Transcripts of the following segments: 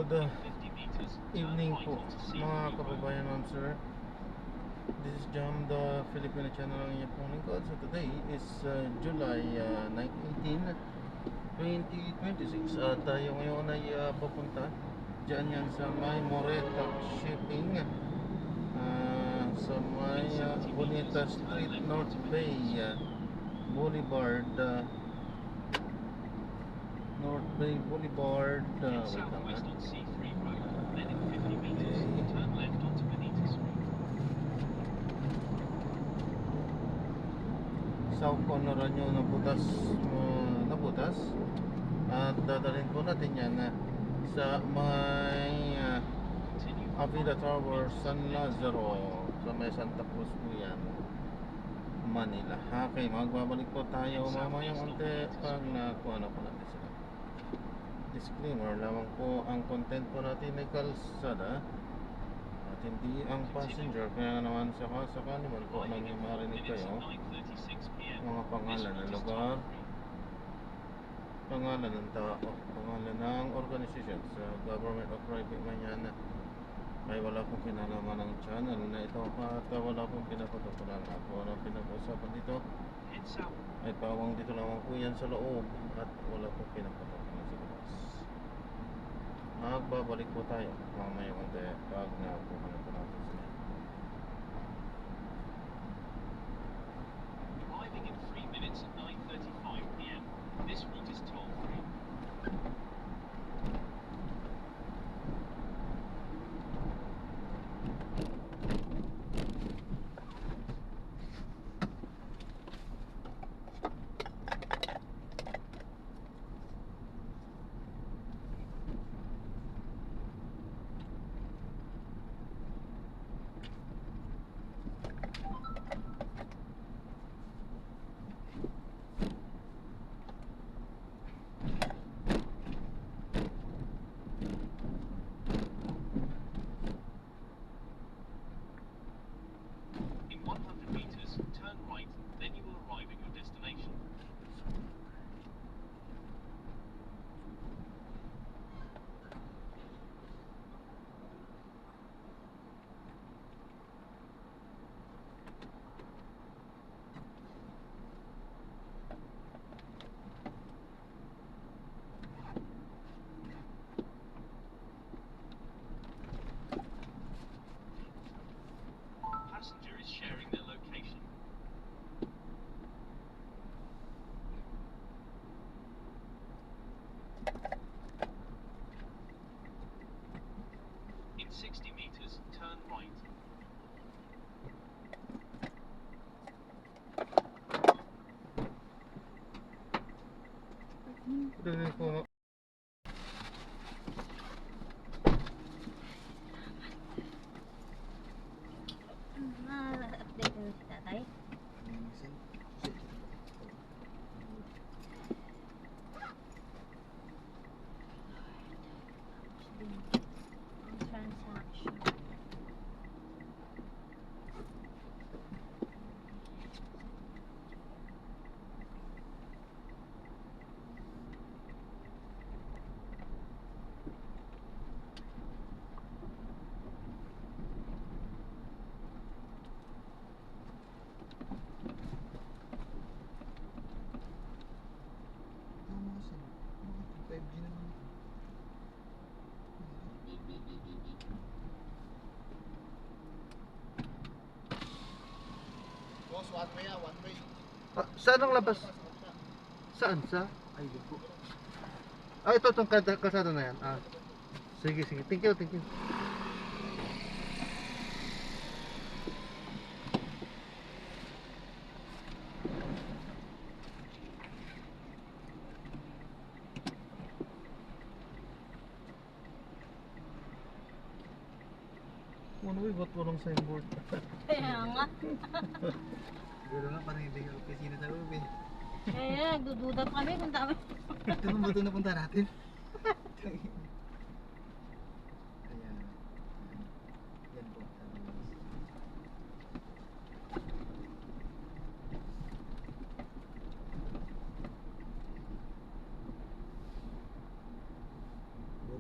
Good evening po mga kababayan on sir. This is Jam, the Filipino channel ng inyong pong lingkod. So today is July 18, 2026. Tayo ngayon ay papunta dyan yan sa may Moreta Shipping, sa may Bonita Street, North Bay Boulevard, North Bay Boulevard, wait lang ha. South corner nyo nabutas at dadalhin po natin yan sa may Avila Tower, San Lazaro, sa may Santa Cruz po yan, Manila. Okay, magbabalik po tayo mamayang konti pag nakuha na po natin sila. Disclaimer lamang po, ang content po natin ay kalsada at hindi ang passenger, kaya naman sakali man po nang marinig kayo mga pangalan ng lugar, pangalan ng tao, pangalan ng organisasyon sa government o private man yan, ay wala pong kinalaman ng channel na ito at wala pong pinapatutunan. Kung ano pinag-usapan dito ay pawang dito lamang po yan sa loob at wala pong pinapatutunan sa labas. Magbabalik po tayo mamaya konti pag nakuha na po natin sila. Arriving in 3 minutes at 9:35 p.m. This route is toll-free. In 100 meters, turn right, then you will arrive at your destination. Passenger is sharing their location. In 60 meters, turn right. Dali po. Update mo si tatay. Transaction. Boss, one way one way. Saan ang labas? Saan? Sa? Ay, di po. Itong kalsada na yan. Sige. Thank you. Ano ba? Ba't walang signboard? Kaya nga. Siguro nga, parang hindi yung opisina sa loob eh. Kaya nagdududa kami kung tama. Ito ba ito napunta natin? Ayan. Yan po.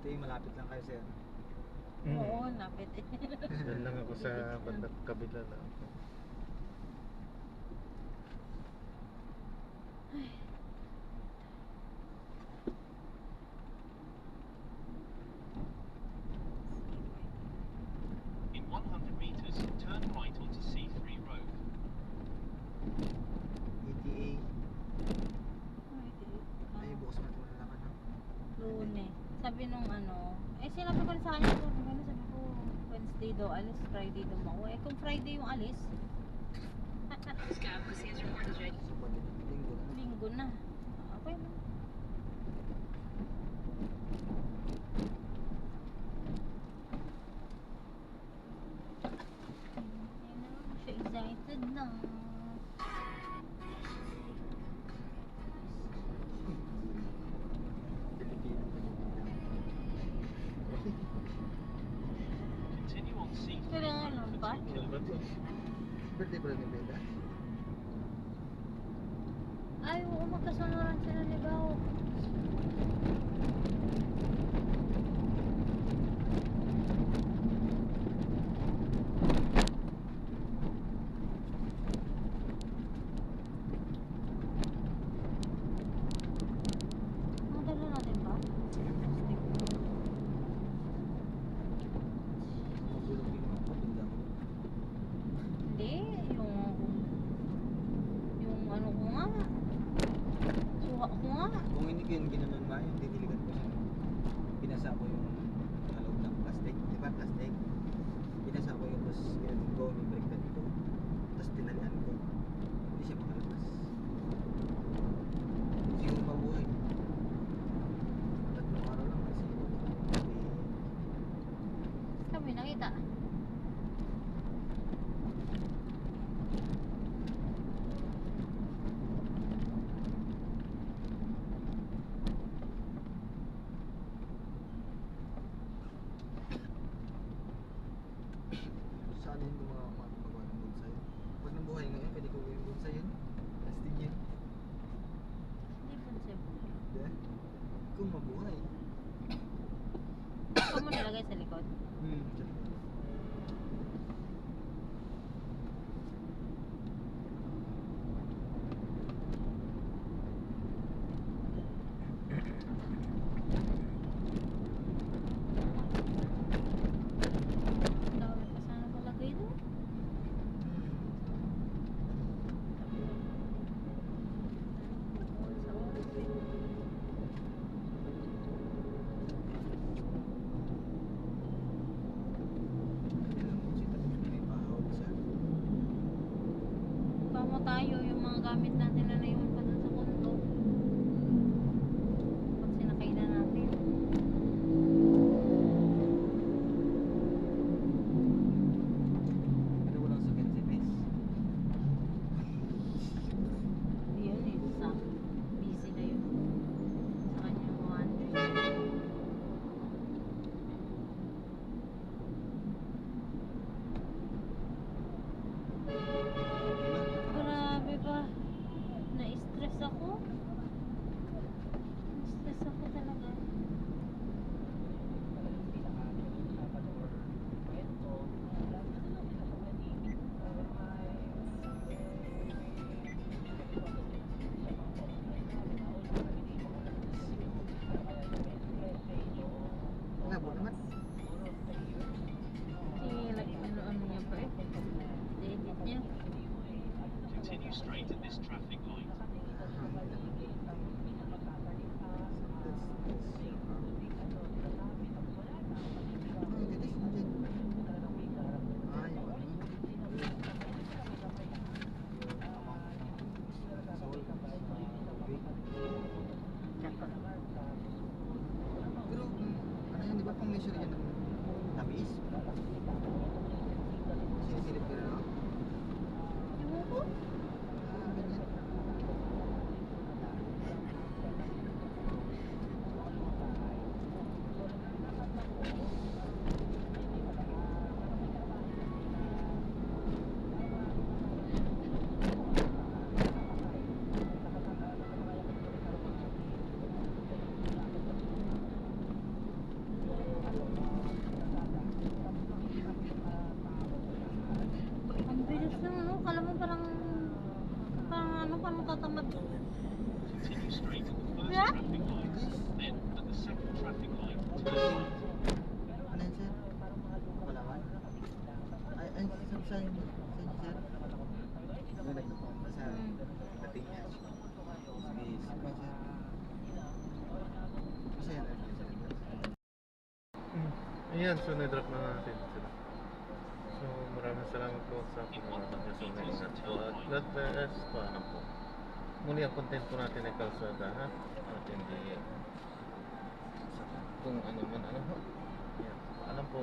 Buti malapit lang kayo sir. Oo, lapit eh. Doon lang ako sa bandang kabila lang. In 100 meters, turn right onto C3 Road. ETA. Ay, bukas natin malalaman na. Lune. Sabi nung ano, sinabi ko sa kanya kung ano, sabi ko Wednesday daw alis, Friday daw mauwi. Kung Friday yung alis, So, pag linggo na. linggo na. Okay na. Ayun na, siya excited na. Pilipino. Continue on C3 Kailangan Road lang for ba? 2 Ano ba to? kilometers. Birthday ba ni Beda? Ay, oo, magkasunuran sila ni Bao. Madala natin ba? Magulong yung mga patinda ko. Hindi, yung ano ko nga. Suha ko nga. Kung hindi ko yung ginanon ma, yung didiligan ko siya. Binasa ko yung nalog ng plastic. Di ba plastic? Binasa ko yung tapos ginanon ko, may baliktad ko. Tapos tinalian ko. Hindi siya makalabas. Siguro mabuhay. Tatlong araw lang kasi Kami nakita. saan yung mga magawa ng bonsai. Pag nabuhay ngayon, pwede ko gawin bonsai yun. Plastic yun. Hindi po siya buhay. Di? Kung mabuhay. Ikaw mo nilagay sa likod. Diyan. Ang dami pa sana palagay doon. Sa oras eh. Pamo tayo yung mga gamit natin na naiwan pa doon sa kondo. Pag sinakay na natin. Pero walang sakit si Bes. Yun eh, sa busy na yun. Sa kanyang one. Grabe ba? Na-stress ako. Na-stress ako talaga. Labo naman. Ano niya pa eh. Edit niya. Continue straight at this traffic light. Pero, ano yun, di ba pang measure yan ng tamis? Sinisilip ko na, no? Ewan ko. Ganyan. tatamad. Continue straight at the first Yeah? traffic light. Yes. Then at the second traffic light, turn Okay. right. Ano yan, sir? Palawan? Ay, sa inyo, sir? Ano na ito? Sa dating niya. Sige, sige, sir. Masaya na rin, sir. Ayan, so na-drop na natin sila. So maraming salamat po sa panonood niyo sa mga ingat po at God bless. Paalam po. Muli ang content po natin ay kalsada ha. At hindi kung ano man ano ho. Ayan, paalam po.